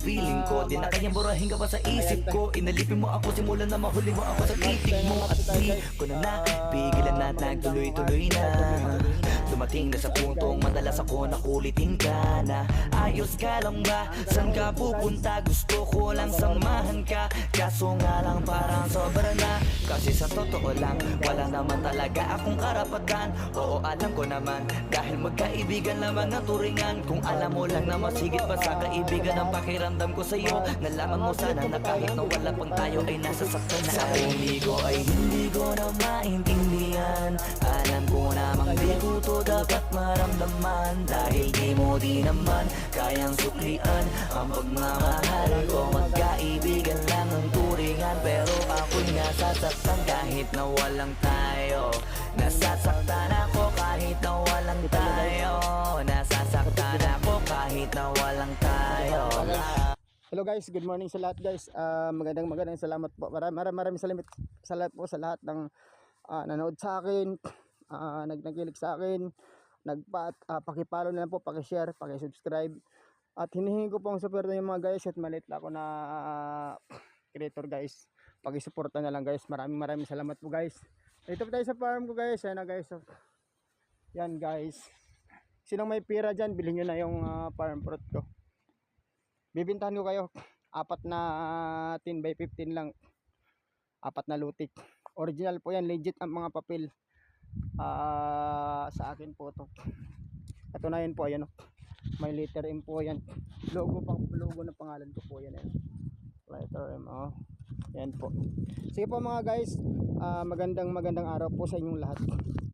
feeling ko. Di na kayang burahin ka pa sa isip ko. Inalipin mo ako, simulan na mahuli mo ako sa titig mo. At di ko na napigilan na nagtuloy-tuloy na. Dumating na sa puntong madalas ako nakulitin ka na. Ayos ka lang ba? San ka pupunta? Gusto ko lang samahan ka. Kaso nga lang parang sobra na. Kasi sa totoo lang, wala naman talaga akong karapatan. Oo, alam ko naman, dahil magkaibigan lamang ang turingan. Kung alam mo lang na masigit pa sa kaibigan ang pakiramdam ko sa'yo. Nalaman mo sana na kahit na wala pang tayo ay nasasaktan na. Sa pumigo ay hindi ko na maintindihan. Alam ko namang di ko to dapat maramdaman. Dahil di mo di naman kayang suklian ang pagmamahal ko. Magkaibigan lang ang turingan, pero ako'y nasasaktan kahit na walang tayo. Nasasaktan ako kahit na walang tayo. Nasasaktan ako kahit na walang tayo. Hello guys, good morning sa lahat guys. Magandang salamat po. Maraming salamat po sa lahat ng nanood sa akin, nagkilig sa akin, pakipollow na lang po, pakishare, pakisubscribe. At hinihingi ko pong support ng mga guys at maliit lang ako na creator guys. Pakisuporta na lang guys. Maraming salamat po guys. Dito po tayo sa farm ko guys. Ayan na guys. Yan guys. Sinong may pira dyan, bilhin nyo na yung farm fruit ko. Bibintahan ko kayo. 4 na 10x15 lang. 4 na lutik. Original po yan. Legit ang mga papel. Sa akin po to. Katunayan po ayan. May letter M po yan. Logo ng pangalan ko po yan. Letter M. Yan po. Sige po mga guys. Magandang araw po sa inyong lahat.